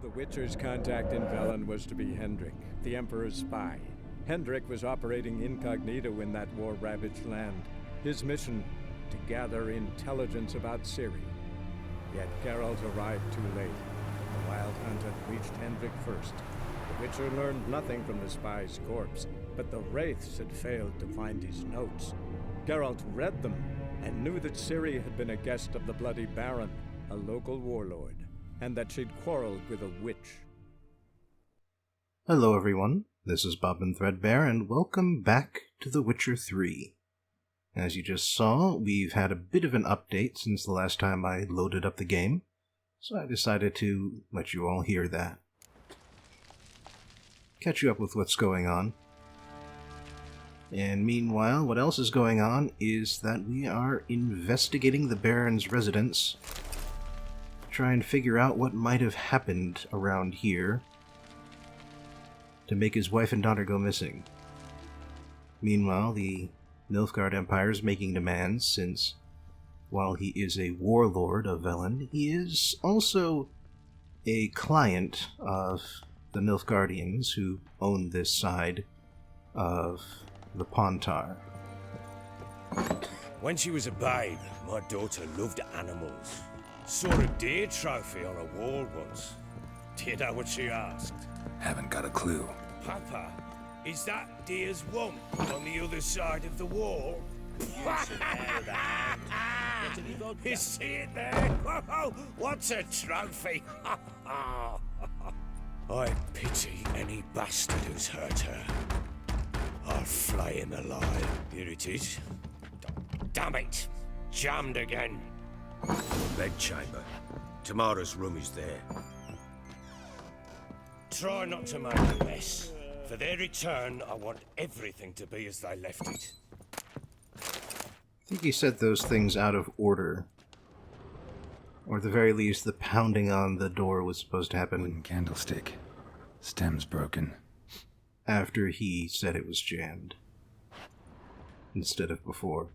The Witcher's contact in Velen was to be Hendrik, the Emperor's spy. Hendrik was operating incognito in that war-ravaged land. His mission, to gather intelligence about Ciri. Yet Geralt arrived too late. The Wild Hunt had reached Hendrik first. The Witcher learned nothing from the spy's corpse, but the Wraiths had failed to find his notes. Geralt read them, and knew that Ciri had been a guest of the Bloody Baron, a local warlord, and that she'd quarreled with a witch. Hello everyone, this is Bob and Threadbare, and welcome back to The Witcher 3. As you just saw, we've had a bit of an update since the last time I loaded up the game, so I decided to let you all hear that. Catch you up with what's going on. And meanwhile, what else is going on is that we are investigating the Baron's residence, try and figure out what might have happened around here to make his wife and daughter go missing. Meanwhile, the Nilfgaard Empire is making demands, since while he is a warlord of Velen, he is also a client of the Nilfgaardians who own this side of the Pontar. When she was a babe, my daughter loved animals. Saw a deer trophy on a wall once. Do you know what she asked? Haven't got a clue. Papa, is that deer's wump on the other side of the wall? You see it there? Whoa, what's a trophy? I pity any bastard who's hurt her. I'll flay him alive. Here it is. Damn it! Jammed again. Bedchamber. Tamara's room is there. Try not to make a mess. For their return, I want everything to be as they left it. I think he said those things out of order. Or at the very least, the pounding on the door was supposed to happen. Wooden candlestick. Stem's broken. After he said it was jammed. Instead of before.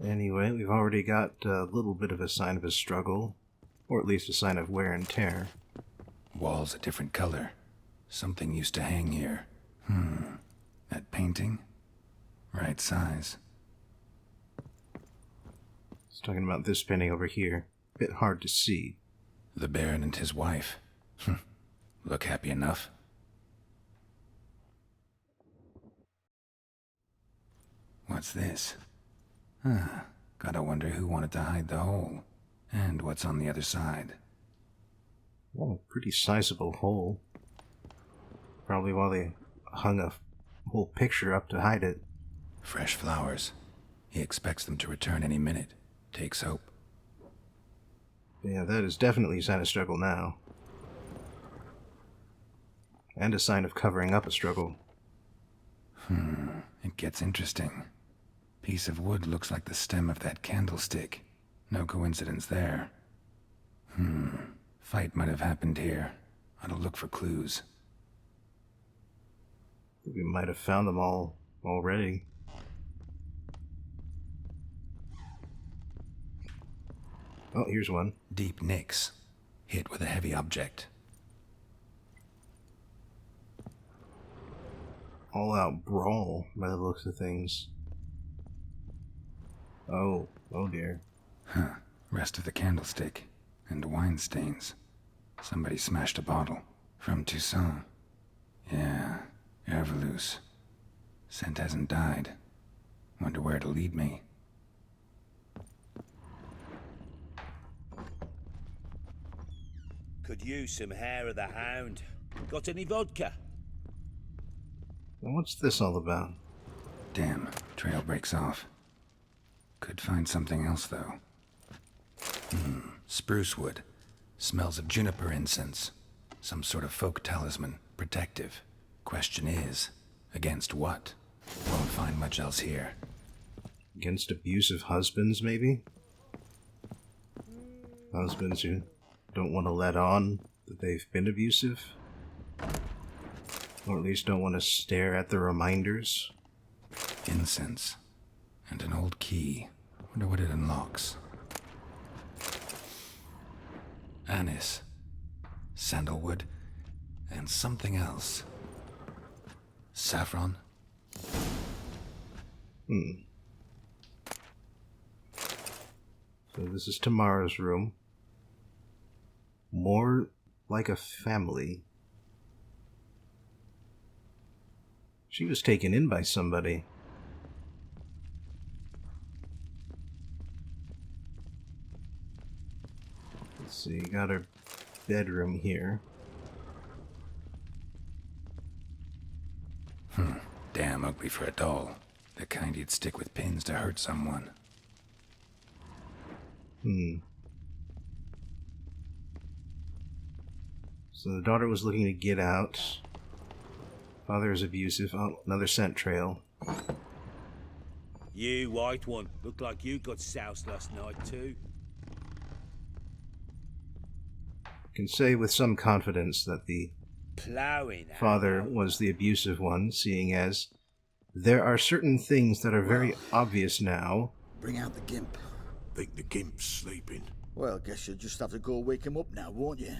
Anyway, we've already got a little bit of a sign of a struggle. Or at least a sign of wear and tear. Walls a different color. Something used to hang here. That painting? Right size. He's talking about this painting over here. Bit hard to see. The Baron and his wife. Look happy enough. What's this? Gotta wonder who wanted to hide the hole. And what's on the other side. Oh, pretty sizable hole. Probably while they hung a whole picture up to hide it. Fresh flowers. He expects them to return any minute. Takes hope. Yeah, that is definitely a sign of struggle now. And a sign of covering up a struggle. It gets interesting. Piece of wood looks like the stem of that candlestick. No coincidence there. Fight might have happened here. Ought to look for clues. We might have found them all already. Oh, here's one. Deep nicks. Hit with a heavy object. All-out brawl, by the looks of things. Oh dear. Rest of the candlestick. And wine stains. Somebody smashed a bottle. From Toussaint. Yeah, Ervelus. Scent hasn't died. Wonder where it'll lead me. Could use some hair of the hound. Got any vodka? Now what's this all about? Damn, trail breaks off. Could find something else, though. Spruce wood. Smells of juniper incense. Some sort of folk talisman. Protective. Question is, against what? Won't find much else here. Against abusive husbands, maybe? Husbands who don't want to let on that they've been abusive? Or at least don't want to stare at the reminders? Incense. And an old key. Wonder what it unlocks. anise, sandalwood, and something else. Saffron? So this is Tamara's room. More like a family. She was taken in by somebody. Let's see, got her bedroom here. Damn ugly for a doll. The kind you'd stick with pins to hurt someone. So the daughter was looking to get out. Father is abusive. Oh, another scent trail. You white one, look like you got soused last night too. Can say with some confidence that the Plowing. father was the abusive one, seeing as there are certain things that are very obvious now. Bring out the gimp. Think the gimp's sleeping. Well, guess you'll just have to go wake him up now, won't you?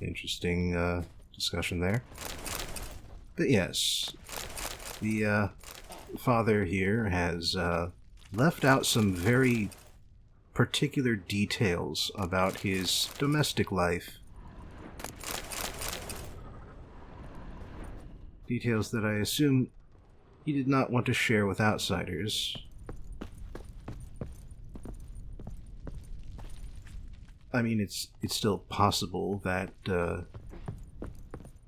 Interesting discussion there. But yes, the father here has left out some very particular details about his domestic life. Details that I assume he did not want to share with outsiders. I mean, it's still possible that,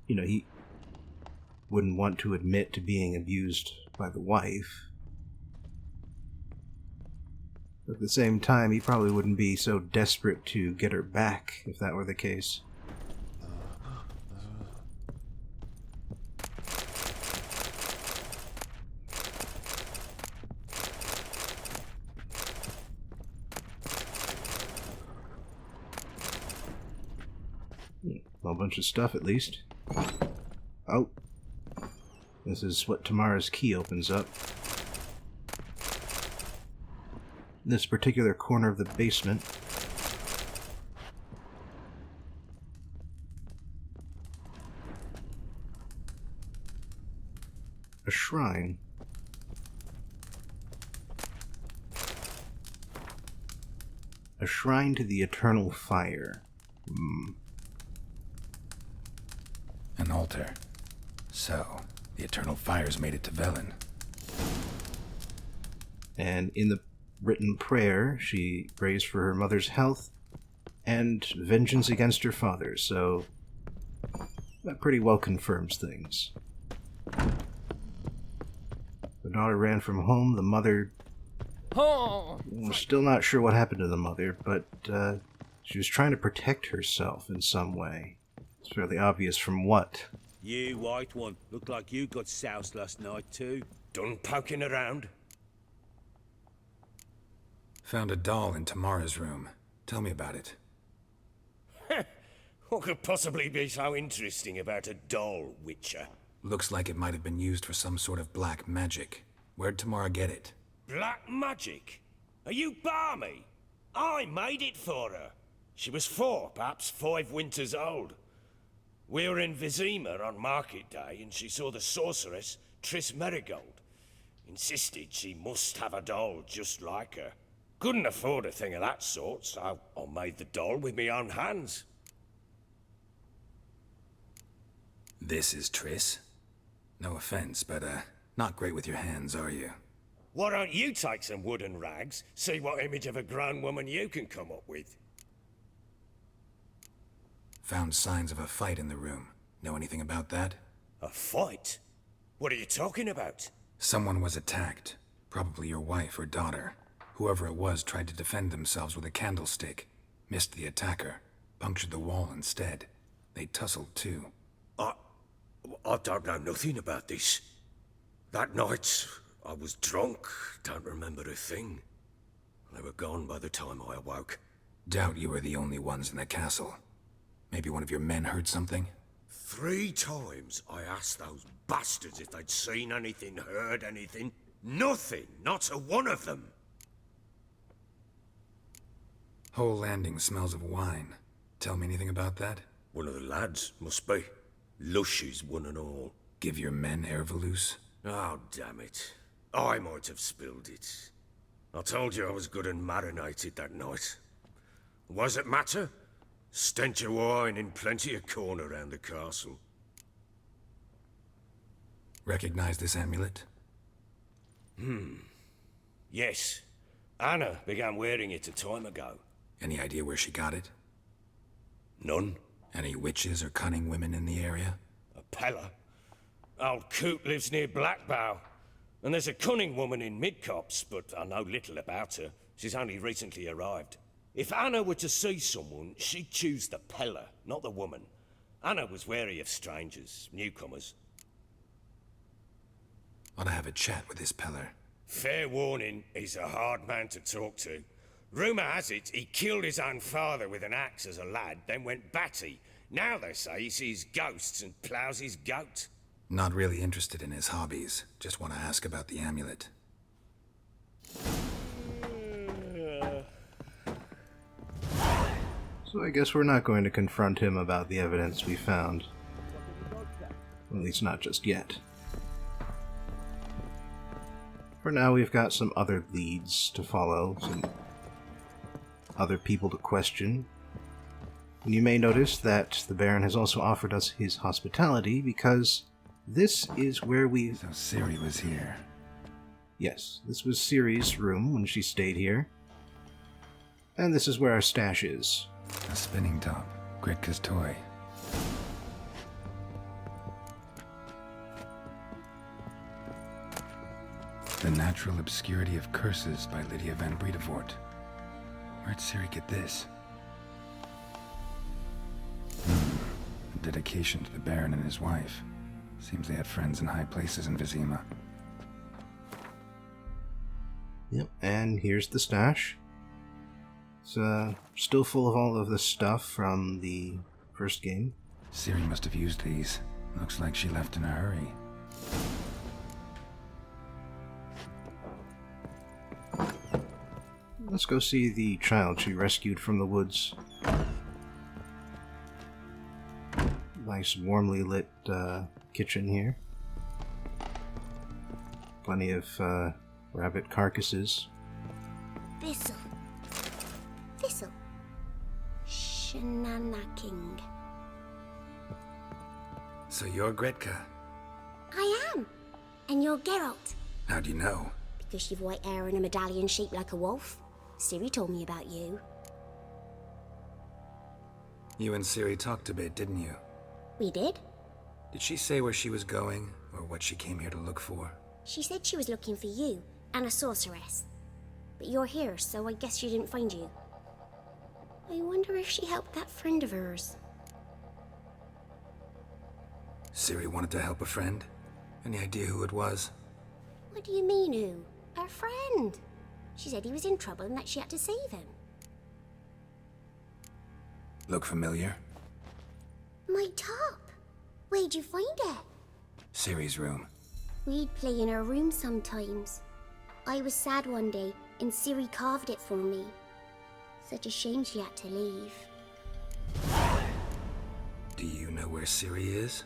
he wouldn't want to admit to being abused by the wife. But at the same time, he probably wouldn't be so desperate to get her back if that were the case. A bunch of stuff, at least. Oh. This is what Tamara's key opens up. This particular corner of the basement. A shrine. A shrine to the eternal fire. An altar. So, the eternal fires made it to Velen. And in the written prayer, she prays for her mother's health and vengeance against her father, so that pretty well confirms things. The daughter ran from home, the mother... We're still not sure what happened to the mother, but she was trying to protect herself in some way. It's fairly obvious from what. You white one, look like you got soused last night too. Done poking around? Found a doll in Tamara's room. Tell me about it. What could possibly be so interesting about a doll, Witcher? Looks like it might have been used for some sort of black magic. Where'd Tamara get it? Black magic? Are you balmy? I made it for her. She was 4, perhaps 5 winters old. We were in Vizima on market day, and she saw the sorceress, Triss Merigold. Insisted she must have a doll just like her. Couldn't afford a thing of that sort, so I made the doll with my own hands. This is Triss. No offense, but, not great with your hands, are you? Why don't you take some wooden rags, see what image of a grown woman you can come up with? Found signs of a fight in the room. Know anything about that? A fight? What are you talking about? Someone was attacked. Probably your wife or daughter. Whoever it was tried to defend themselves with a candlestick. Missed the attacker. Punctured the wall instead. They tussled too. I don't know nothing about this. That night, I was drunk, don't remember a thing. They were gone by the time I awoke. Doubt you were the only ones in the castle. Maybe one of your men heard something? 3 times I asked those bastards if they'd seen anything, heard anything. Nothing, not a one of them. Whole landing smells of wine. Tell me anything about that? One of the lads, must be. Lushes, one and all. Give your men Ervalus? Oh, damn it. I might have spilled it. I told you I was good and marinated that night. Was it matter? Stench of wine in plenty of corn around the castle. Recognize this amulet? Yes. Anna began wearing it a time ago. Any idea where she got it? None. Any witches or cunning women in the area? A Pella. Old Coot lives near Blackbow. And there's a cunning woman in Midcopse, but I know little about her. She's only recently arrived. If Anna were to see someone, she'd choose the Pella, not the woman. Anna was wary of strangers, newcomers. Ought to have a chat with this Peller. Fair warning, he's a hard man to talk to. Rumour has it he killed his own father with an axe as a lad, then went batty. Now they say he sees ghosts and ploughs his goat. Not really interested in his hobbies. Just want to ask about the amulet. So I guess we're not going to confront him about the evidence we found. At least not just yet. For now, we've got some other leads to follow, some other people to question. And you may notice that the Baron has also offered us his hospitality, because this is where we... So Ciri was here. Yes, this was Ciri's room when she stayed here. And this is where our stash is. A spinning top. Gritka's toy. The Natural Obscurity of Curses by Lydia van Bredevoort. Where'd Ciri get this? A dedication to the Baron and his wife. Seems they had friends in high places in Vizima. Yep, and here's the stash. It's still full of all of the stuff from the first game. Ciri must have used these. Looks like she left in a hurry. Let's go see the child she rescued from the woods. Nice warmly lit kitchen here. Plenty of rabbit carcasses. Thistle. Shenanaking. So you're Gretka? I am. And you're Geralt. How'd you know? Because you've white hair and a medallion shaped like a wolf. Ciri told me about you. You and Ciri talked a bit, didn't you? We did. Did she say where she was going, or what she came here to look for? She said she was looking for you and a sorceress. But you're here, so I guess she didn't find you. I wonder if she helped that friend of hers. Ciri wanted to help a friend? Any idea who it was? What do you mean, who? Her friend. She said he was in trouble and that she had to save him. Look familiar? My top. Where'd you find it? Ciri's room. We'd play in her room sometimes. I was sad one day, and Ciri carved it for me. Such a shame she had to leave. Do you know where Ciri is?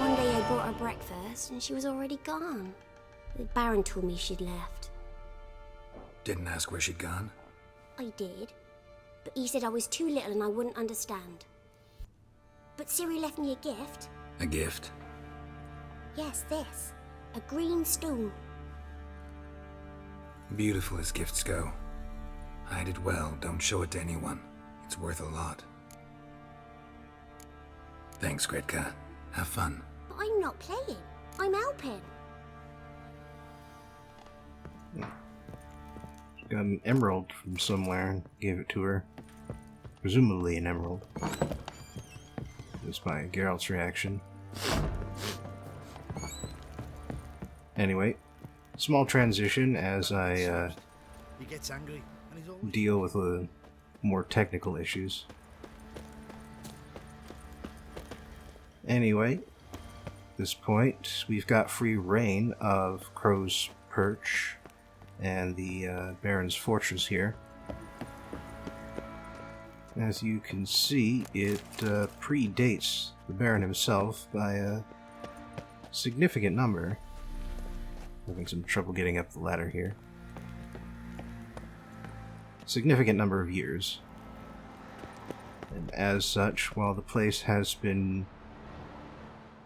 One day I brought her breakfast, and she was already gone. The Baron told me she'd left. Didn't ask where she'd gone? I did, but he said I was too little and I wouldn't understand. But Ciri left me a gift. A gift? Yes, this. A green stone. Beautiful as gifts go. Hide it well, don't show it to anyone. It's worth a lot. Thanks, Gretka. Have fun. But I'm not playing. I'm helping. She got an emerald from somewhere and gave it to her. Presumably an emerald. Just by Geralt's reaction. Anyway, small transition as I He gets angry and he's always... deal with more technical issues. Anyway, at this point, we've got free reign of Crow's Perch and the Baron's Fortress here. As you can see, it predates the Baron himself by a significant number. Having some trouble getting up the ladder here. Significant number of years. And as such, while the place has been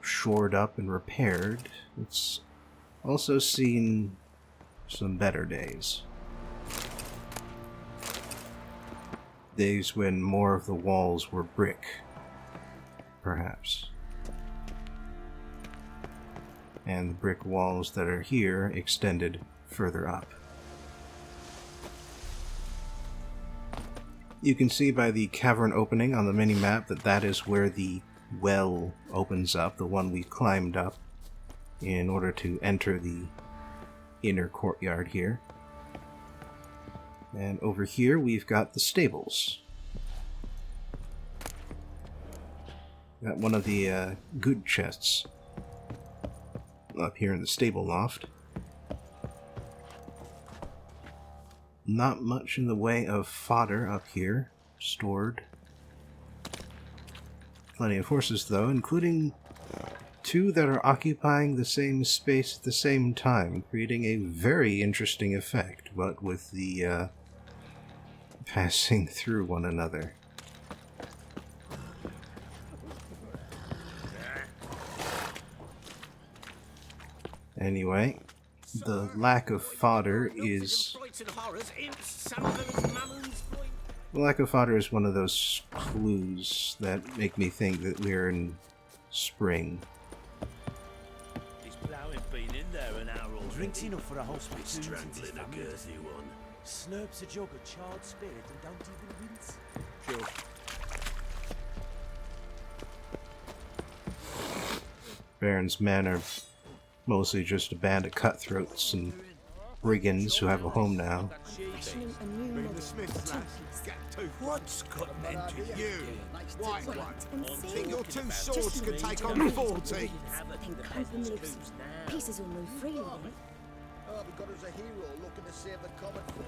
shored up and repaired, it's also seen some better days. Days when more of the walls were brick, perhaps. And the brick walls that are here extended further up. You can see by the cavern opening on the mini-map that that is where the well opens up, the one we climbed up in order to enter the inner courtyard here. And over here we've got the stables. Got one of the good chests up here in the stable loft. Not much in the way of fodder up here, stored. Plenty of horses though, including 2 that are occupying the same space at the same time, creating a very interesting effect, but with the passing through one another. Anyway, the lack of fodder is... The lack of fodder is one of those clues that make me think that we're in spring. He's ploughing been in there an hour already. Drinks enough for a hospital. Strangling a girthy one. Snurps a jug of charred spirit and don't even wince. Sure. Baron's men are mostly just a band of cutthroats and brigands who have a home now. What's cutting into you? White one. Think your 2 swords could take on 40? Pieces will move freely. Oh, we got us a hero looking to save the common folk.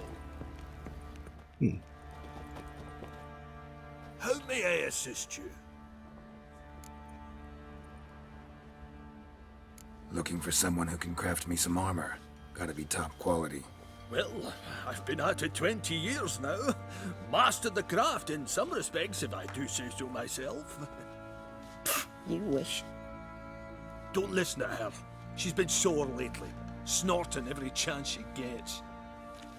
How may I assist you? Looking for someone who can craft me some armor. Gotta be top quality. Well, I've been at it 20 years now. Mastered the craft in some respects, if I do say so myself. You wish. Don't listen to her. She's been sore lately, snorting every chance she gets.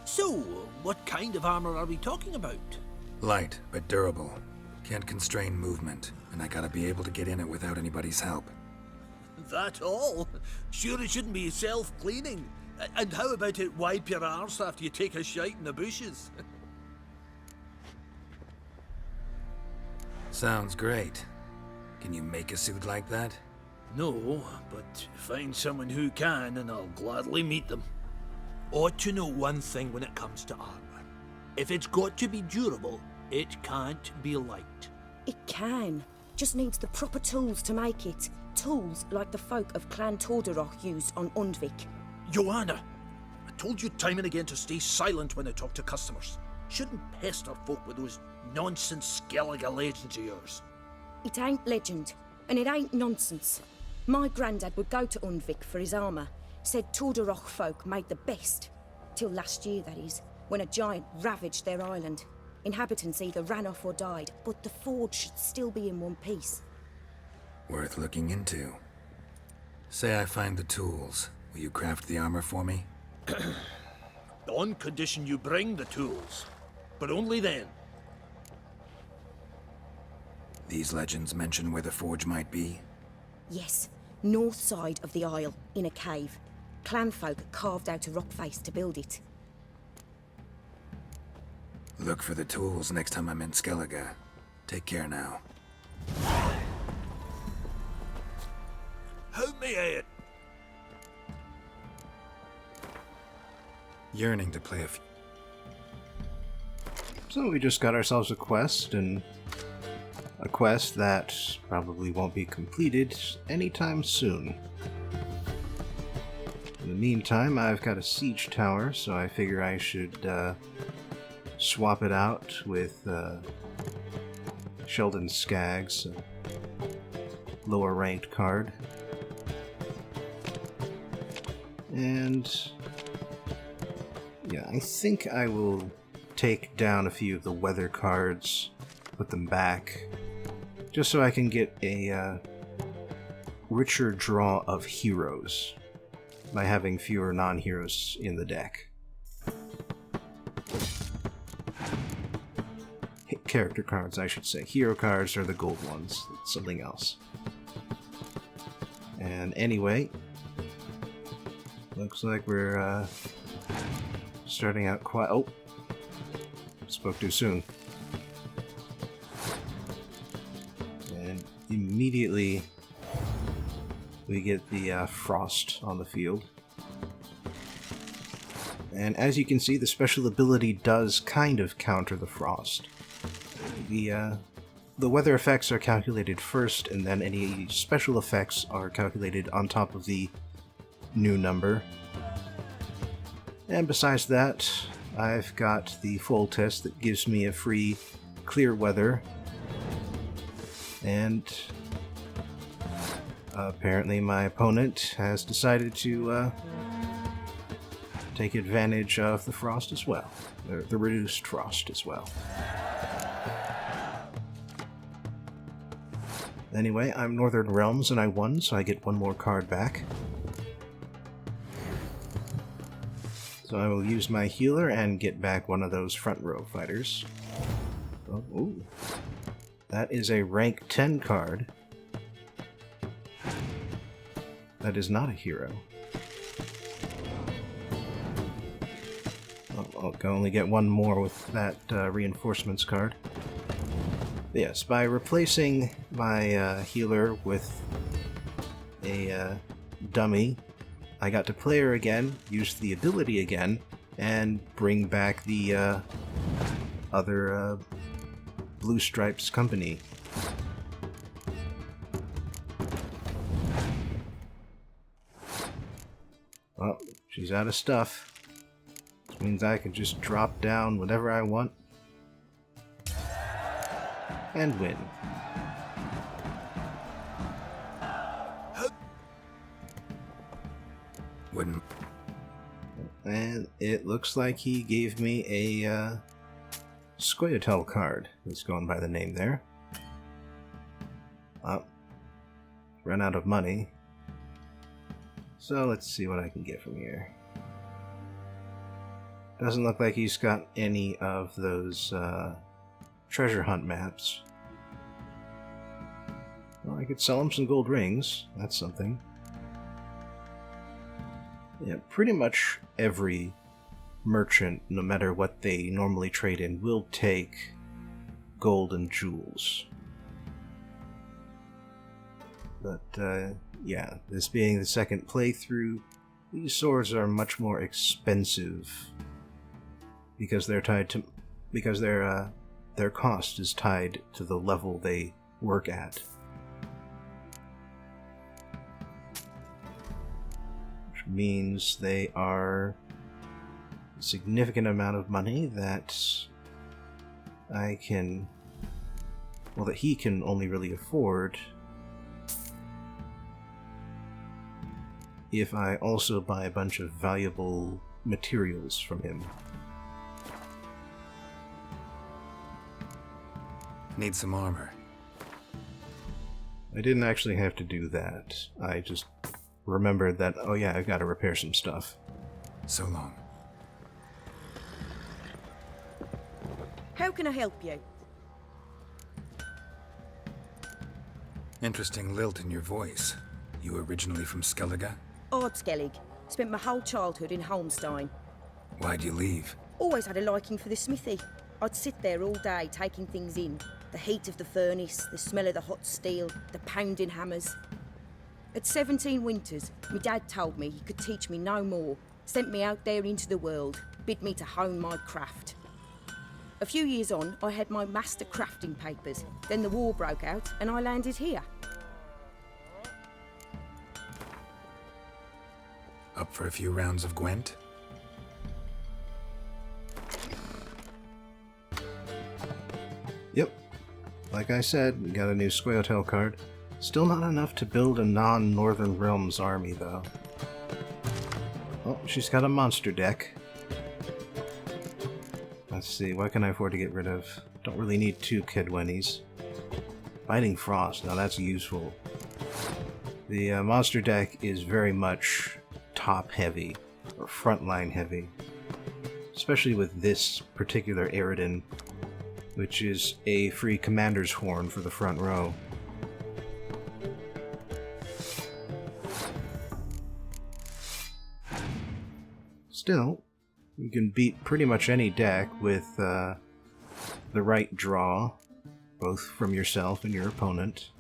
So, what kind of armor are we talking about? Light, but durable. Can't constrain movement, and I gotta be able to get in it without anybody's help. That all? Sure it shouldn't be self-cleaning. And how about it wipe your arse after you take a shite in the bushes? Sounds great. Can you make a suit like that? No, but find someone who can and I'll gladly meet them. Ought to know one thing when it comes to armor. If it's got to be durable, it can't be light. It can. Just needs the proper tools to make it. Tools like the folk of Clan Tordaroch used on Undvik. Joanna, I told you time and again to stay silent when I talk to customers. Shouldn't pester folk with those nonsense Skellige legends of yours. It ain't legend, and it ain't nonsense. My granddad would go to Undvik for his armour. Said Tordaroch folk made the best. Till last year, that is, when a giant ravaged their island. Inhabitants either ran off or died, but the forge should still be in one piece. Worth looking into. Say I find the tools. Will you craft the armor for me? On condition you bring the tools. But only then. These legends mention where the forge might be? Yes, north side of the isle, in a cave. Clanfolk carved out a rock face to build it. Look for the tools next time I'm in Skellige. Take care now. How may I... Yearning to play So we just got ourselves a quest, and a quest that probably won't be completed anytime soon. In the meantime, I've got a siege tower, so I figure I should swap it out with Sheldon Skaggs, a lower ranked card. And yeah, I think I will take down a few of the weather cards, put them back, just so I can get a richer draw of heroes by having fewer non-heroes in the deck. Character cards, I should say. Hero cards are the gold ones. It's something else. And anyway, looks like we're starting out quite... Oh! Spoke too soon. And immediately we get the frost on the field. And as you can see, the special ability does kind of counter the frost. The weather effects are calculated first, and then any special effects are calculated on top of the new number. And besides that, I've got the full test that gives me a free clear weather. And apparently my opponent has decided to take advantage of the frost as well. The reduced frost as well. Anyway, I'm Northern Realms and I won, so I get one more card back. So I will use my healer and get back one of those front row fighters. Oh, ooh. That is a rank 10 card. That is not a hero. I'll only get one more with that reinforcements card. Yes, by replacing my healer with a dummy, I got to play her again, use the ability again, and bring back the other Blue Stripes company. Well, she's out of stuff. Which means I can just drop down whatever I want. And win. Wouldn't. And it looks like he gave me a Scoia'tael card. He's going by the name there. Run out of money. So let's see what I can get from here. Doesn't look like he's got any of those treasure hunt maps. Well, I could sell him some gold rings. That's something. Yeah, pretty much every merchant, no matter what they normally trade in, will take gold and jewels. But, yeah, this being the second playthrough, these swords are much more expensive because they're tied to... because their cost is tied to the level they work at. Which means they are a significant amount of money that I can... well, that he can only really afford if I also buy a bunch of valuable materials from him. Need some armor. I didn't actually have to do that. I just remembered that, oh yeah, I've got to repair some stuff. So long. How can I help you? Interesting lilt in your voice. You originally from Skellige? Ardskellig. Spent my whole childhood in Holmstein. Why'd you leave? Always had a liking for the smithy. I'd sit there all day taking things in. The heat of the furnace, the smell of the hot steel, the pounding hammers. At 17 winters, my dad told me he could teach me no more. Sent me out there into the world, bid me to hone my craft. A few years on, I had my master crafting papers. Then the war broke out and I landed here. Up for a few rounds of Gwent? Yep. like I said, we got a new Squayotail card. Still not enough to build a non-Northern Realms army, though. Oh, she's got a monster deck. Let's see, what can I afford to get rid of? Don't really need 2 Kidwennies. Biting Frost, now that's useful. The monster deck is very much top-heavy, or frontline-heavy. Especially with this particular Eridan, which is a free Commander's Horn for the front row. Still, you can beat pretty much any deck with the right draw, both from yourself and your opponent.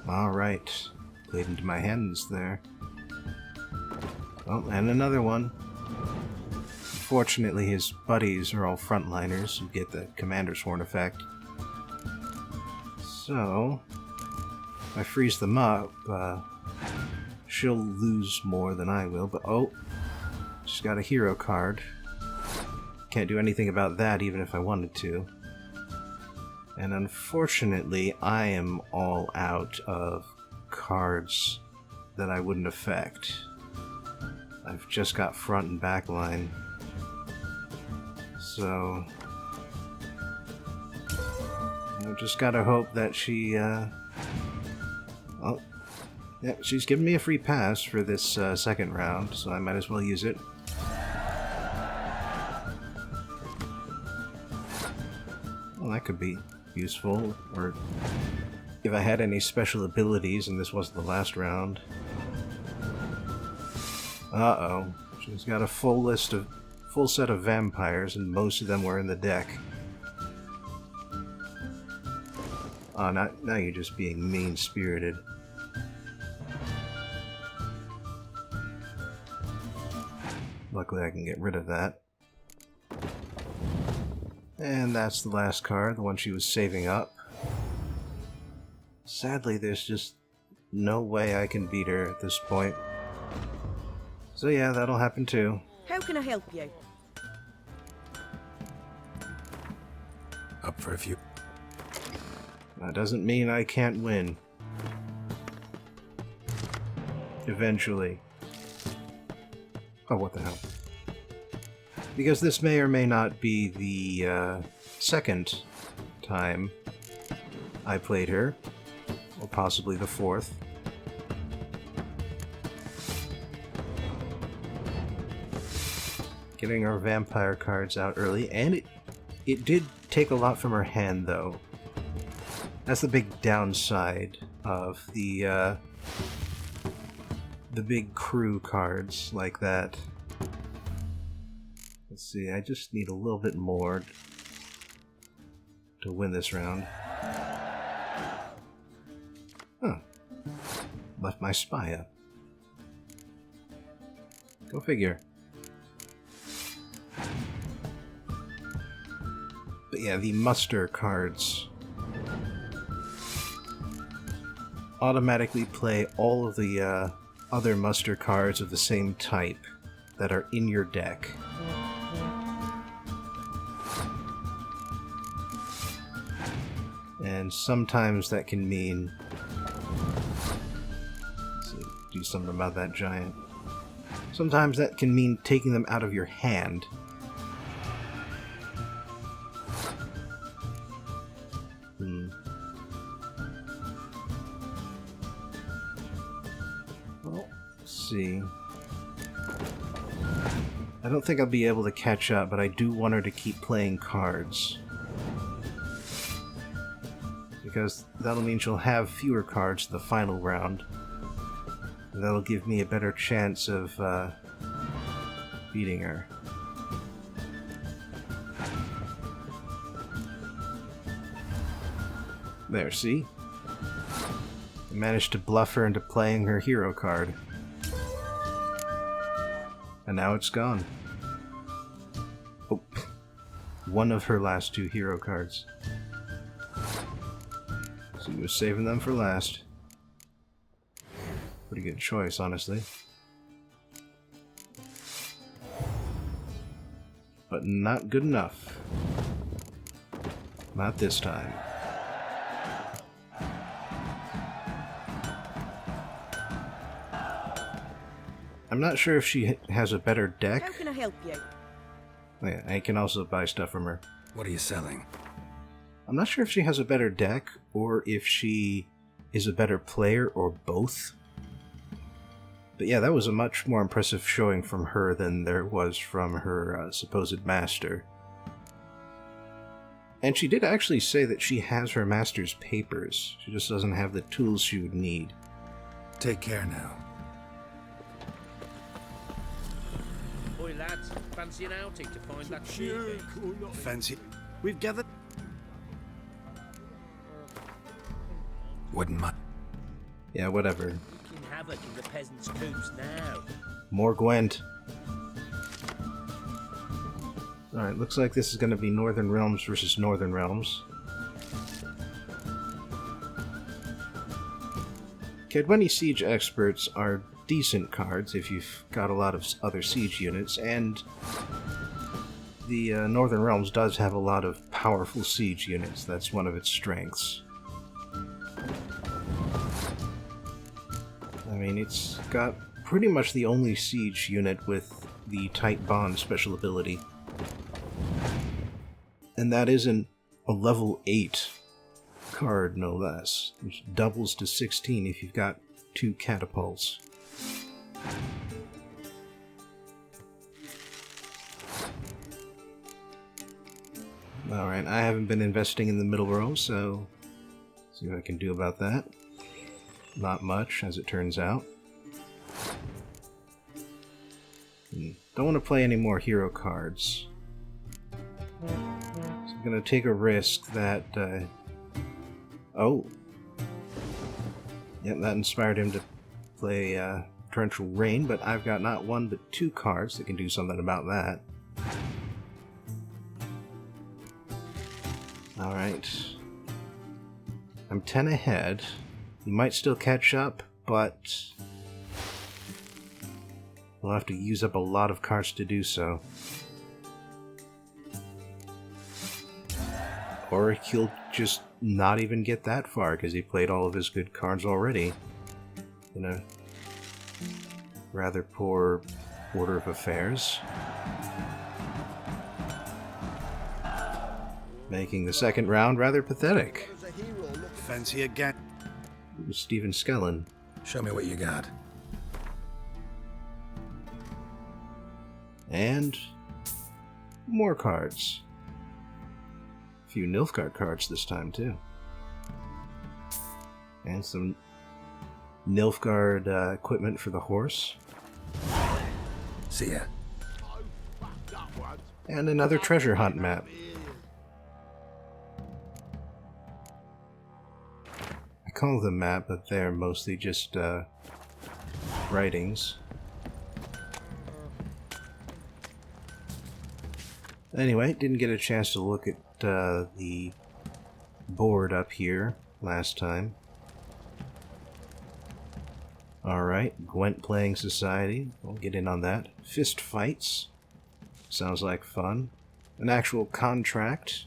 Alright, played into my hands there. Oh, and another one. Fortunately, his buddies are all frontliners who get the Commander's Horn effect. So, if I freeze them up, she'll lose more than I will, but oh, she's got a hero card. Can't do anything about that even if I wanted to. And unfortunately, I am all out of cards that I wouldn't affect. I've just got front and back line. So I've just gotta hope that she, oh, yeah, she's giving me a free pass for this second round, so I might as well use it. Well, that could be useful, or if I had any special abilities and this wasn't the last round. Uh-oh. She's got a full set of vampires, and most of them were in the deck. Oh, now you're just being mean-spirited. Luckily I can get rid of that. And that's the last card, the one she was saving up. Sadly, there's just no way I can beat her at this point. So yeah, that'll happen too. How can I help you? Up for a few. That doesn't mean I can't win. Eventually. Oh, what the hell. Because this may or may not be the second time I played her, or possibly the fourth. Getting our vampire cards out early, and it did take a lot from her hand, though. That's the big downside of the big crew cards like that. Let's see, I just need a little bit more to win this round. Huh. Left my spy up. Go figure. But yeah, the muster cards automatically play all of the other muster cards of the same type that are in your deck. And sometimes that can mean... Let's see, do something about that giant. Sometimes that can mean taking them out of your hand. Well, let's see. I don't think I'll be able to catch up, but I do want her to keep playing cards. Because that'll mean she'll have fewer cards the final round. And that'll give me a better chance of beating her. There, see? I managed to bluff her into playing her hero card. And now it's gone. Oh, one of her last 2 hero cards. So he was saving them for last. Pretty good choice, honestly. but not good enough. Not this time. I'm not sure if she has a better deck. How can I help you? Oh, yeah, I can also buy stuff from her. What are you selling? I'm not sure if she has a better deck, or if she is a better player, or both. But yeah, that was a much more impressive showing from her than there was from her supposed master. And she did actually say that she has her master's papers. She just doesn't have the tools she would need. Take care now. Oi lads, fancy an outing to find that shit? Fancy. We've gathered. Wouldn't mind. Yeah, whatever. Wreaking havoc in the peasants' coops now. More Gwent. Alright, looks like this is going to be Northern Realms versus Northern Realms. Kedweni Siege Experts are decent cards if you've got a lot of other siege units, and the Northern Realms does have a lot of powerful siege units. That's one of its strengths. I mean, it's got pretty much the only siege unit with the Tight Bond special ability. And that isn't a level 8 card, no less, which doubles to 16 if you've got 2 catapults. Alright, I haven't been investing in the middle row, so see what I can do about that. Not much, as it turns out. Don't want to play any more hero cards. So I'm going to take a risk that... Oh! Yep, that inspired him to play Torrential Rain, but I've got not one but 2 cards that can do something about that. Alright. I'm 10 ahead. You might still catch up, but we'll have to use up a lot of cards to do so. Or he'll just not even get that far because he played all of his good cards already in a rather poor order of affairs. Making the second round rather pathetic. Fancy again. Stephen Skellen. Show me what you got. And more cards. A few Nilfgaard cards this time, too. And some Nilfgaard equipment for the horse. See ya. And another treasure hunt map. I call them map, but they're mostly just writings. Anyway, didn't get a chance to look at the board up here last time. Alright, Gwent Playing Society. We'll get in on that. Fist fights. Sounds like fun. An actual contract.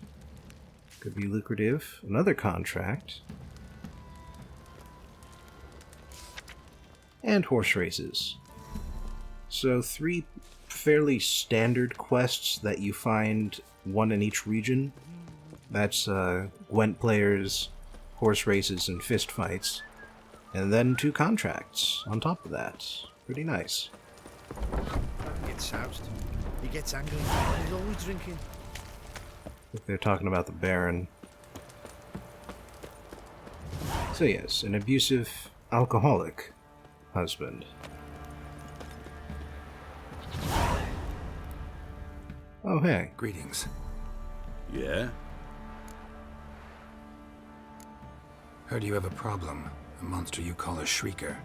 Could be lucrative. Another contract. And horse races. So 3 fairly standard quests that you find, one in each region. That's Gwent players, horse races, and fist fights. And then 2 contracts on top of that. Pretty nice. He gets soused. He gets angry. He's always drinking. If they're talking about the Baron. So yes, an abusive alcoholic husband. Oh, hey. Greetings. Yeah? Heard you have a problem. A monster you call a shrieker.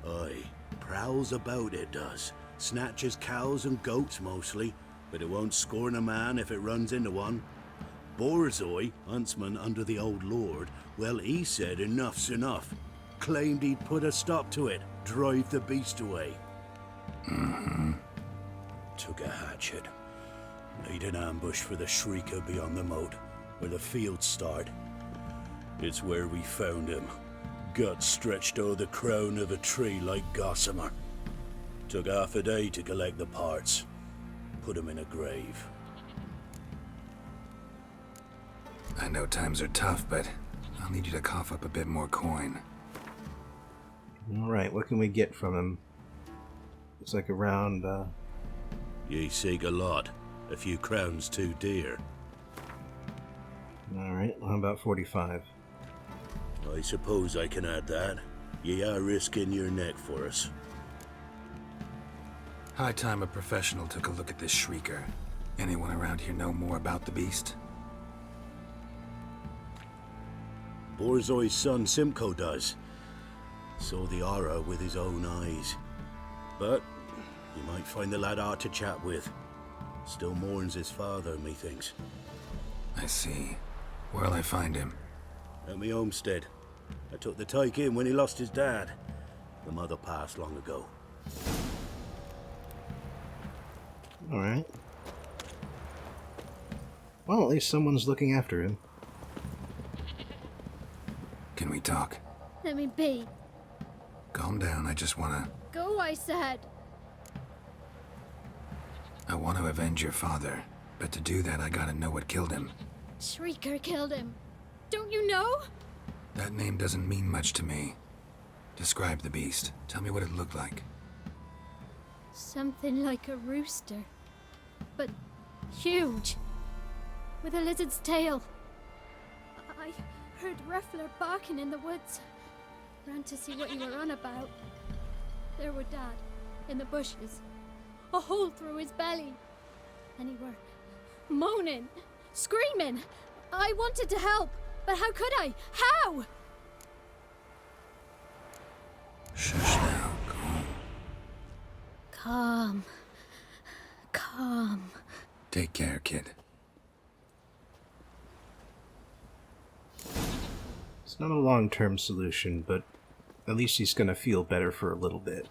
Aye. Prowls about, it does. Snatches cows and goats mostly, but it won't scorn a man if it runs into one. Borzoi, huntsman under the old lord, well, he said enough's enough. Claimed he'd put a stop to it, drive the beast away. Mm-hmm. Took a hatchet. Laid an ambush for the shrieker beyond the moat, where the fields start. It's where we found him. Guts stretched o'er the crown of a tree like gossamer. Took half a day to collect the parts. Put him in a grave. I know times are tough, but I'll need you to cough up a bit more coin. Alright, what can we get from him? Looks like around, Ye seek a lot. A few crowns too dear. Alright, how about 45? I suppose I can add that. Ye are risking your neck for us. High time a professional took a look at this shrieker. Anyone around here know more about the beast? Borzoi's son Simcoe does. Saw the aura with his own eyes. But you might find the lad hard to chat with. Still mourns his father, methinks. I see. Where'll I find him? At me homestead. I took the tyke in when he lost his dad. The mother passed long ago. Alright. Well, at least someone's looking after him. Can we talk? Let me be. Calm down, I just wanna... Go, I said. I want to avenge your father, but to do that I gotta know what killed him. Shrieker killed him. Don't you know? That name doesn't mean much to me. Describe the beast. Tell me what it looked like. Something like a rooster. But huge. With a lizard's tail. I heard Ruffler barking in the woods. Ran to see what you were on about. There were Dad, in the bushes. A hole through his belly. And he were moaning, screaming. I wanted to help, but how could I? How? Shush now, calm. Calm. Calm. Take care, kid. It's not a long-term solution, but at least he's gonna feel better for a little bit.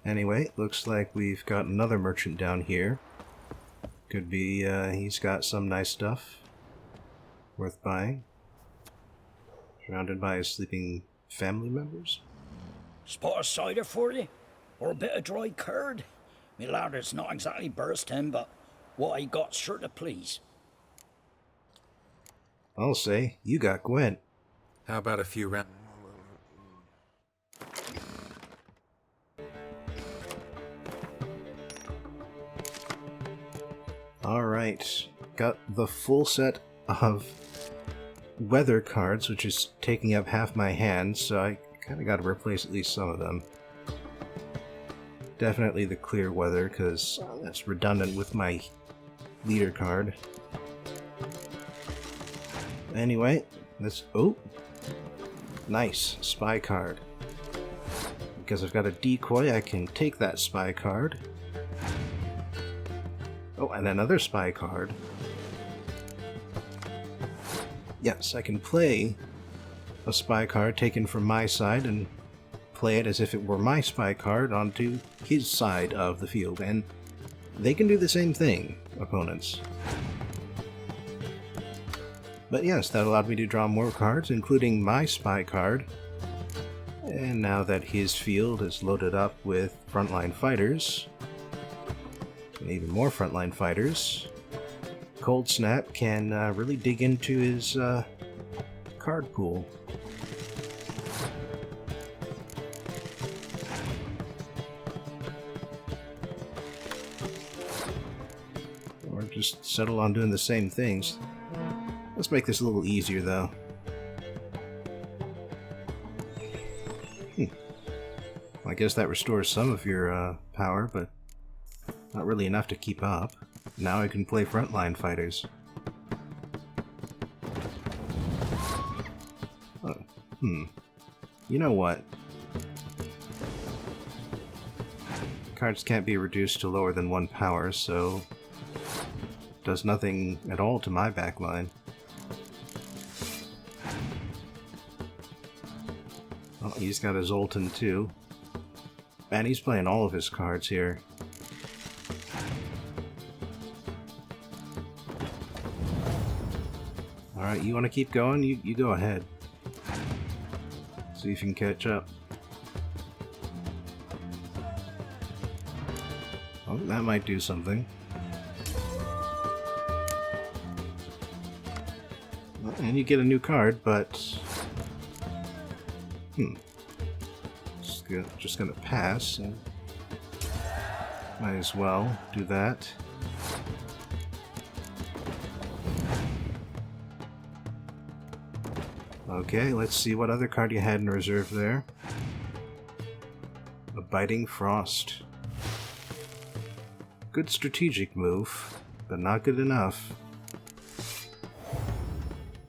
Anyway, looks like we've got another merchant down here. Could be, he's got some nice stuff worth buying. Surrounded by his sleeping family members. Spot of cider for you? Or a bit of dry curd? Me lad, it's not exactly bursting, but what I got's sure to please. I'll say, you got Gwent. How about a few rounds? Alright, got the full set of weather cards, which is taking up half my hand, so I kind of got to replace at least some of them. Definitely the clear weather, because that's redundant with my leader card. Anyway, let's... Oh! Nice, spy card. Because I've got a decoy, I can take that spy card. Oh, and another spy card. Yes, I can play a spy card taken from my side and play it as if it were my spy card onto his side of the field, and they can do the same thing, opponents. But yes, that allowed me to draw more cards, including my spy card. And now that his field is loaded up with frontline fighters, and even more frontline fighters, Cold Snap can really dig into his card pool. Or just settle on doing the same things. Let's make this a little easier, though. I guess that restores some of your power, but not really enough to keep up. Now I can play frontline fighters. Oh, You know what? Cards can't be reduced to lower than 1 power, so does nothing at all to my backline. Oh, he's got a Zoltan too. And he's playing all of his cards here. Alright, you want to keep going? You go ahead. See if you can catch up. Oh, that might do something. Well, and you get a new card, but... Just gonna pass. So might as well do that. Okay, let's see what other card you had in reserve there. A Biting Frost. Good strategic move, but not good enough.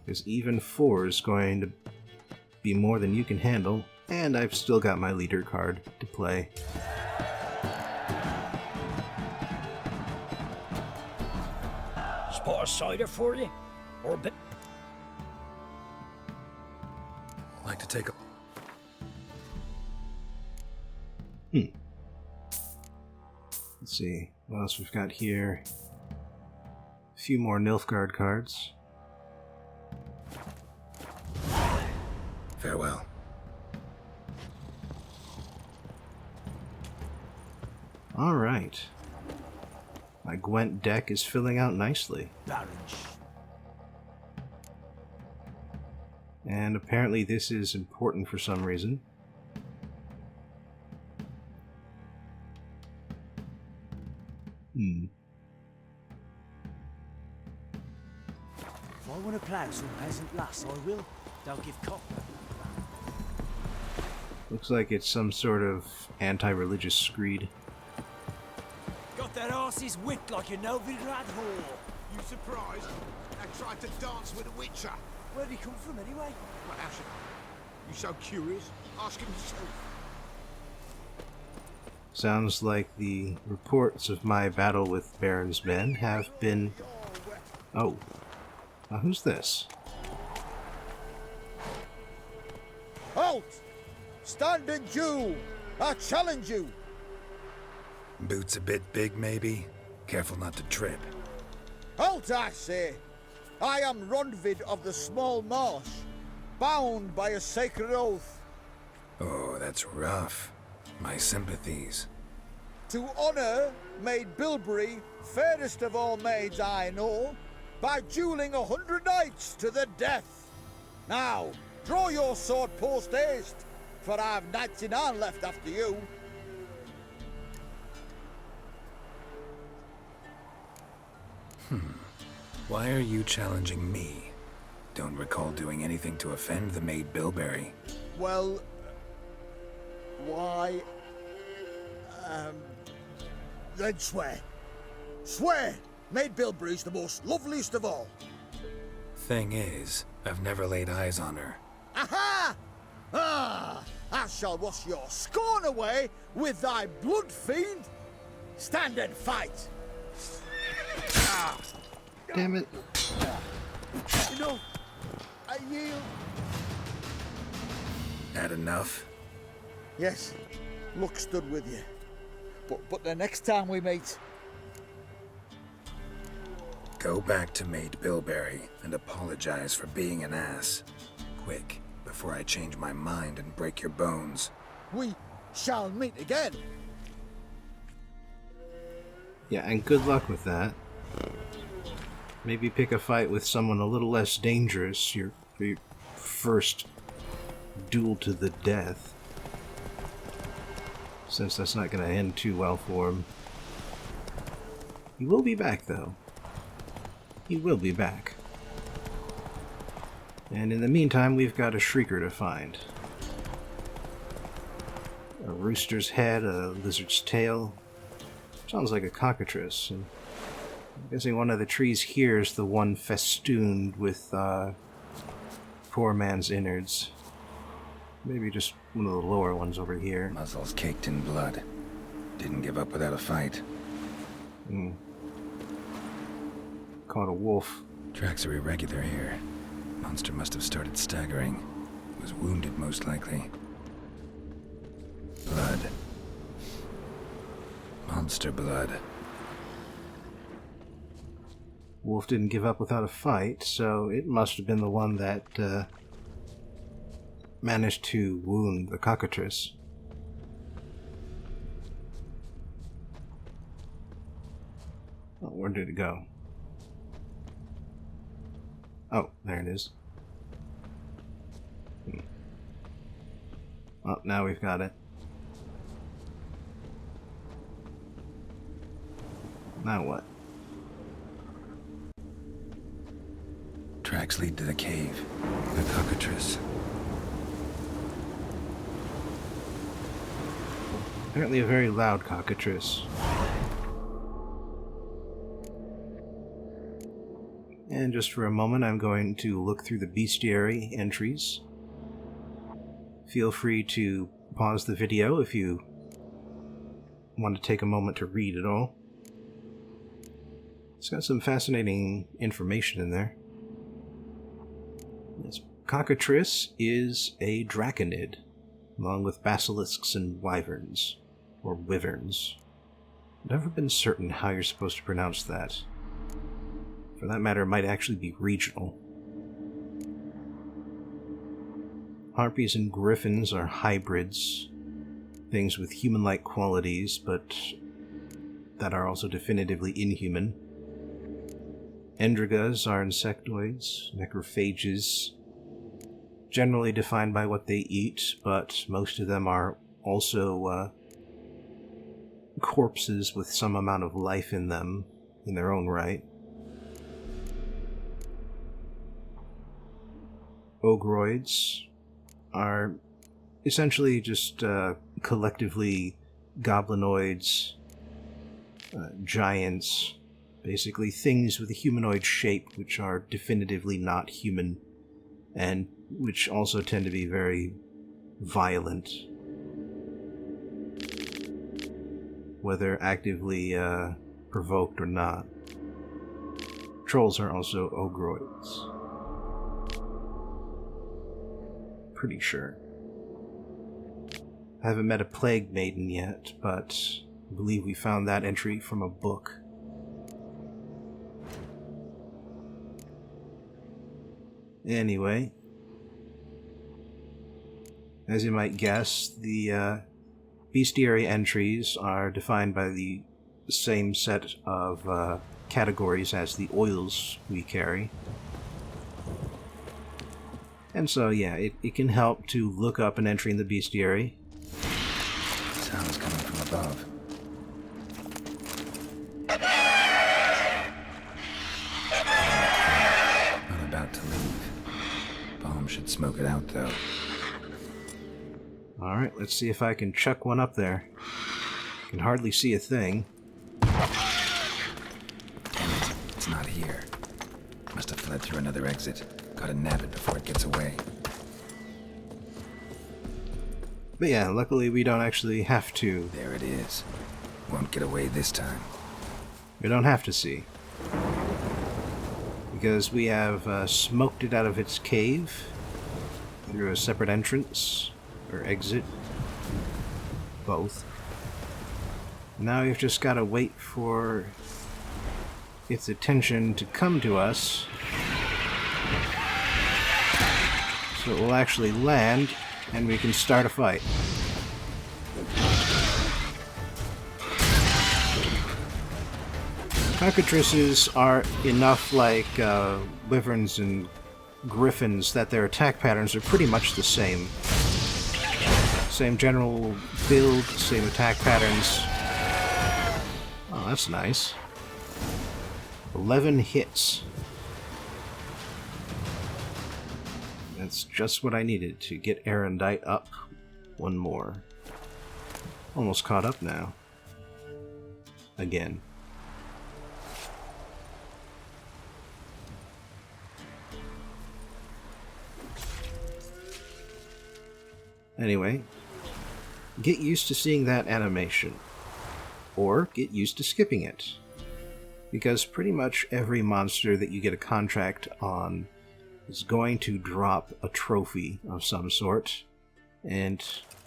Because even 4 is going to be more than you can handle, and I've still got my leader card to play. Spot a cider for you? Or a bit... Like to take a... Let's see, what else we've got here. A few more Nilfgaard cards. Farewell. Alright. My Gwent deck is filling out nicely. And apparently this is important for some reason. If I want to plough some peasant lass, I will. Don't give cock. Looks like it's some sort of anti-religious screed. Got that arse's whipped like a Novigrad whore. You surprised? I tried to dance with a witcher. Where'd he come from anyway? What else? You so curious? Ask him yourself. Sounds like the reports of my battle with Baron's men have been... Oh. Now who's this? Halt! Stand and Jew! I challenge you! Boots a bit big, maybe? Careful not to trip. Halt, I say! I am Rondvid of the Small Marsh, bound by a sacred oath. Oh, that's rough. My sympathies. To honor Maid Bilberry, fairest of all maids I know, by dueling 100 knights to the death. Now, draw your sword post haste, for I've 99 left after you. Why are you challenging me? Don't recall doing anything to offend the Maid Bilberry. Well, why... then swear. Swear! Maid Bilberry's the most loveliest of all. Thing is, I've never laid eyes on her. Aha! Ah! I shall wash your scorn away with thy blood, fiend! Stand and fight! Ah! Damn it. You know, I yield. Had enough? Yes, luck stood with you. But the next time we meet... Go back to Maid Bilberry and apologize for being an ass. Quick, before I change my mind and break your bones. We shall meet again. Yeah, and good luck with that. Maybe pick a fight with someone a little less dangerous, your first duel to the death. Since that's not going to end too well for him. He will be back, though. He will be back. And in the meantime, we've got a shrieker to find. A rooster's head, a lizard's tail. Sounds like a cockatrice. And I'm guessing one of the trees here is the one festooned with poor man's innards. Maybe just one of the lower ones over here. Muzzle's caked in blood. Didn't give up without a fight. Caught a wolf. Tracks are irregular here. Monster must have started staggering. Was wounded, most likely. Blood. Monster blood. wolf didn't give up without a fight, so it must have been the one that managed to wound the cockatrice. Oh, where did it go? Oh, there it is. Oh, now we've got it. Now what? Tracks lead to the cave. The cockatrice. Apparently a very loud cockatrice. And just for a moment, I'm going to look through the bestiary entries. Feel free to pause the video if you want to take a moment to read it all. It's got some fascinating information in there. This cockatrice is a draconid, along with basilisks and wyverns, or wyverns. I've never been certain how you're supposed to pronounce that. For that matter, it might actually be regional. Harpies and griffins are hybrids, things with human-like qualities, but that are also definitively inhuman. Endrigas are insectoids, necrophages, generally defined by what they eat, but most of them are also corpses with some amount of life in them, in their own right. Ogroids are essentially just collectively goblinoids, giants, basically things with a humanoid shape which are definitively not human, and which also tend to be very violent, whether actively provoked or not. Trolls are also ogroids. Pretty sure. I haven't met a plague maiden yet, but I believe we found that entry from a book. Anyway, as you might guess, the bestiary entries are defined by the same set of categories as the oils we carry. And so, yeah, it can help to look up an entry in the bestiary. Sounds coming from above. Not about to leave. Bomb should smoke it out, though. Alright, let's see if I can chuck one up there. Can hardly see a thing. Damn it, it's not here. Must have fled through another exit. Gotta nab it before it gets away. But yeah, luckily we don't actually have to. There it is. Won't get away this time. We don't have to see. Because we have smoked it out of its cave through a separate entrance, or exit. Both. Now we've just gotta wait for its attention to come to us, so it will actually land, and we can start a fight. Cockatrices are enough like wyverns and griffins that their attack patterns are pretty much the same. Same general build, same attack patterns. Oh, that's nice. 11 hits. That's just what I needed to get Erendite up one more. Almost caught up now. Again. Anyway, get used to seeing that animation. Or get used to skipping it. Because pretty much every monster that you get a contract on is going to drop a trophy of some sort. And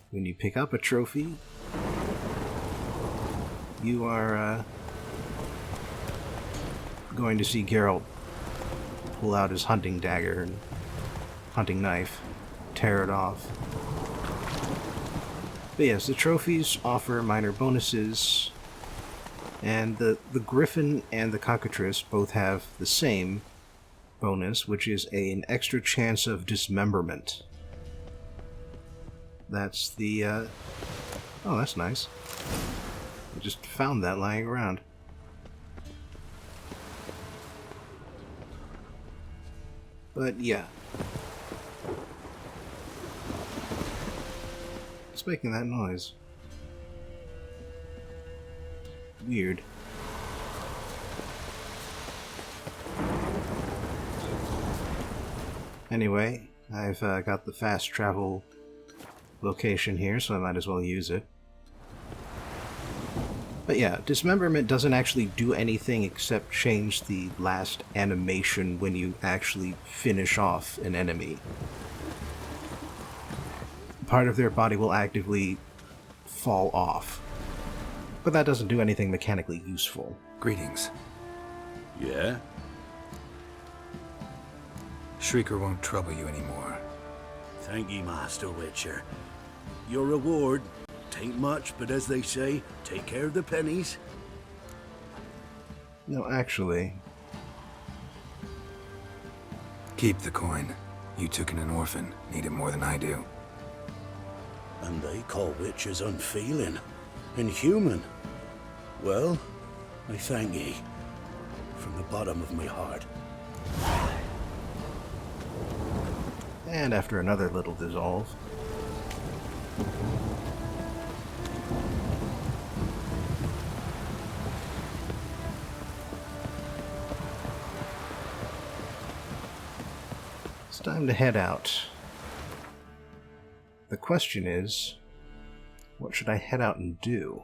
when you pick up a trophy, you are going to see Geralt pull out his hunting dagger and hunting knife, tear it off. But yes, the trophies offer minor bonuses, and the Griffin and the Cockatrice both have the same bonus, which is an extra chance of dismemberment. That's the, oh, that's nice. I just found that lying around. But yeah. What's making that noise? Weird. Anyway, I've got the fast travel location here, so I might as well use it. But yeah, dismemberment doesn't actually do anything except change the last animation when you actually finish off an enemy. Part of their body will actively fall off. But that doesn't do anything mechanically useful. Greetings. Yeah? Shrieker won't trouble you anymore. Thank ye, Master Witcher. Your reward, tain't much, but as they say, take care of the pennies. No, actually... Keep the coin. You took in an orphan. Need it more than I do. And they call witches unfeeling, inhuman. Well, I thank ye, from the bottom of my heart. And after another little dissolve... it's time to head out. The question is, what should I head out and do?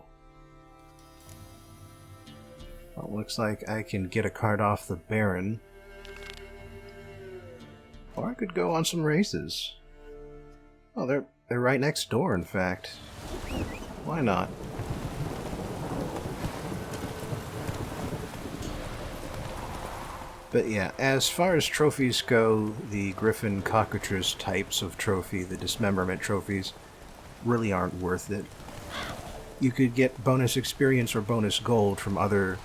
Well, it looks like I can get a card off the Baron. Or I could go on some races. Oh, they're right next door, in fact. Why not? But yeah, as far as trophies go, the Griffin Cockatrice types of trophy, the dismemberment trophies, really aren't worth it. You could get bonus experience or bonus gold from other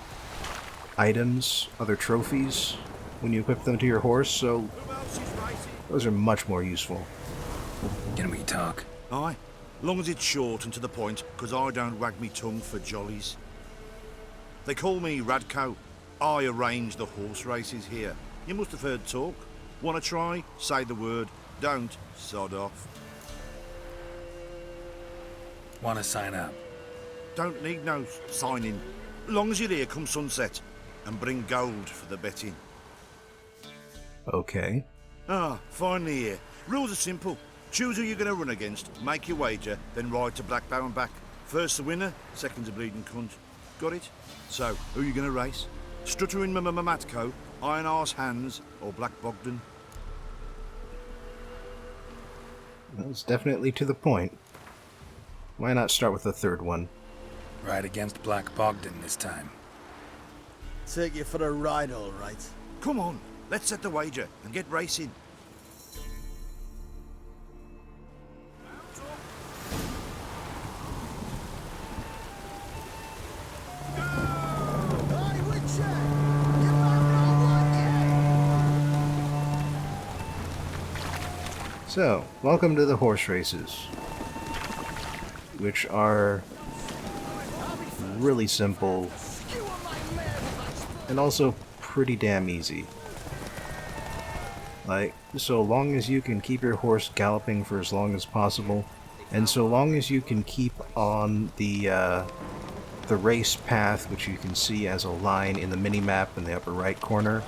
items, other trophies, when you equip them to your horse, so those are much more useful. Can we talk? Aye, long as it's short and to the point, because I don't wag me tongue for jollies. They call me Radko. I arrange the horse races here. You must have heard talk. Want to try? Say the word. Don't, sod off. Want to sign up? Don't need no signing. Long as you're here come sunset. And bring gold for the betting. Okay. Ah, finally here. Rules are simple. Choose who you're going to run against, make your wager, then ride to Blackbow and back. First the winner, second's a bleeding cunt. Got it? So, who are you going to race? Stuttering Matko, Iron Arse Hands, or Black Bogdan? That's definitely to the point. Why not start with the third one? Ride against Black Bogdan this time. Take you for a ride, all right. Come on, let's set the wager and get racing. So, welcome to the horse races, which are really simple and also pretty damn easy. Like, so long as you can keep your horse galloping for as long as possible, and so long as you can keep on the race path, which you can see as a line in the mini-map in the upper right corner,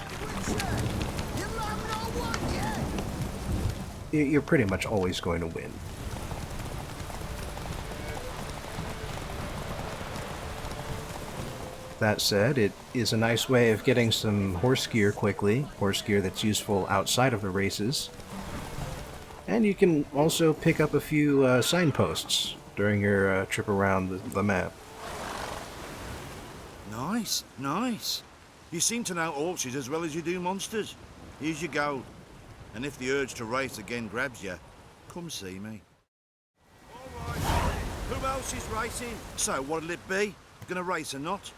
you're pretty much always going to win. That said, it is a nice way of getting some horse gear quickly, horse gear that's useful outside of the races. And you can also pick up a few signposts during your trip around the map. Nice, nice. You seem to know horses as well as you do monsters. Here's your gold. And if the urge to race again grabs you, come see me. All right. Who else is racing? So what'll it be? Gonna race or not?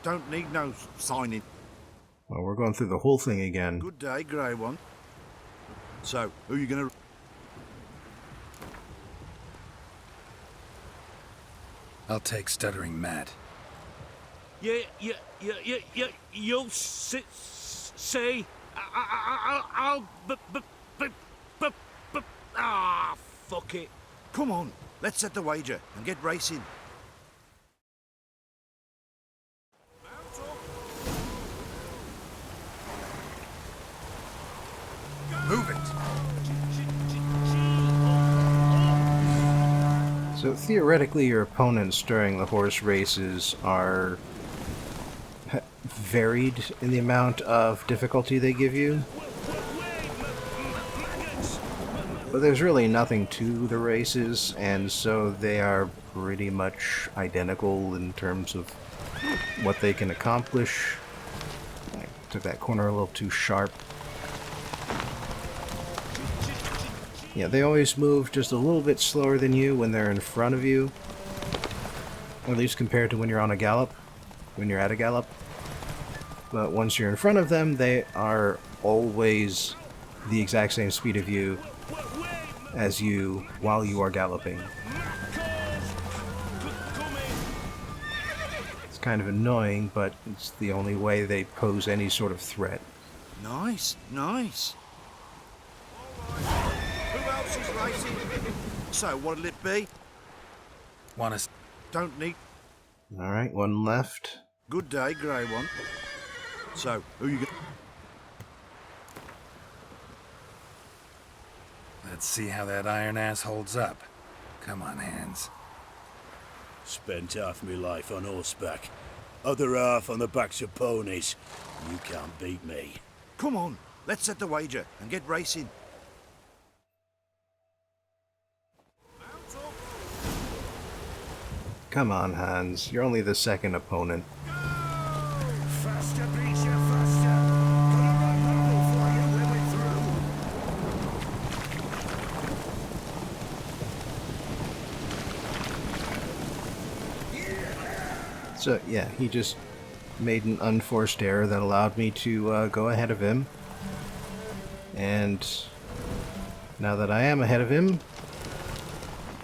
Don't need no signing. Well, we're going through the whole thing again. Good day, Grey One. So, who you gonna... I'll take Stuttering Matt. You'll say... Fuck it. Come on, let's set the wager and get racing. Move it! So theoretically, your opponents during the horse races are varied in the amount of difficulty they give you. But there's really nothing to the races, and so they are pretty much identical in terms of what they can accomplish. I took that corner a little too sharp. Yeah, they always move just a little bit slower than you when they're in front of you. Or at least compared to when you're on a gallop, when you're at a gallop. But once you're in front of them, they are always the exact same speed of you as you while you are galloping. It's kind of annoying, but it's the only way they pose any sort of threat. Nice, nice. Who else is racing? So, what'll it be? Don't need... Alright, one left. Good day, Grey One. So, who you gonna... Let's see how that iron ass holds up. Come on, Hands. Spent half my life on horseback, other half on the backs of ponies. You can't beat me. Come on, let's set the wager and get racing. Come on, Hans. You're only the second opponent. Faster beats you faster. Gonna run local for you when we're through. So, yeah, he just made an unforced error that allowed me to go ahead of him. And now that I am ahead of him,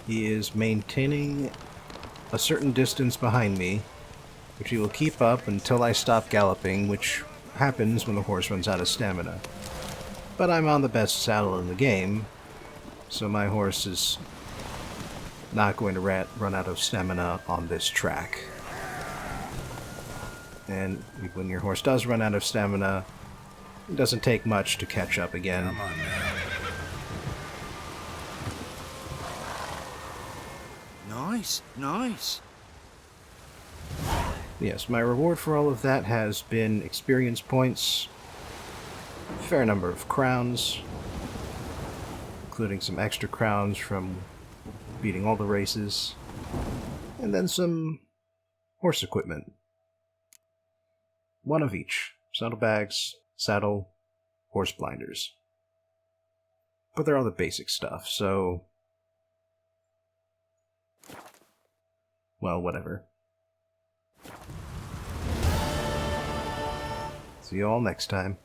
he is maintaining a certain distance behind me, which he will keep up until I stop galloping, which happens when the horse runs out of stamina. But I'm on the best saddle in the game, so my horse is not going to run out of stamina on this track. And when your horse does run out of stamina, it doesn't take much to catch up again. Come on, man. Nice, nice. Yes, my reward for all of that has been experience points, a fair number of crowns, including some extra crowns from beating all the races, and then some horse equipment. One of each. Saddlebags, saddle, horse blinders. But they're all the basic stuff, so... well, whatever. See you all next time.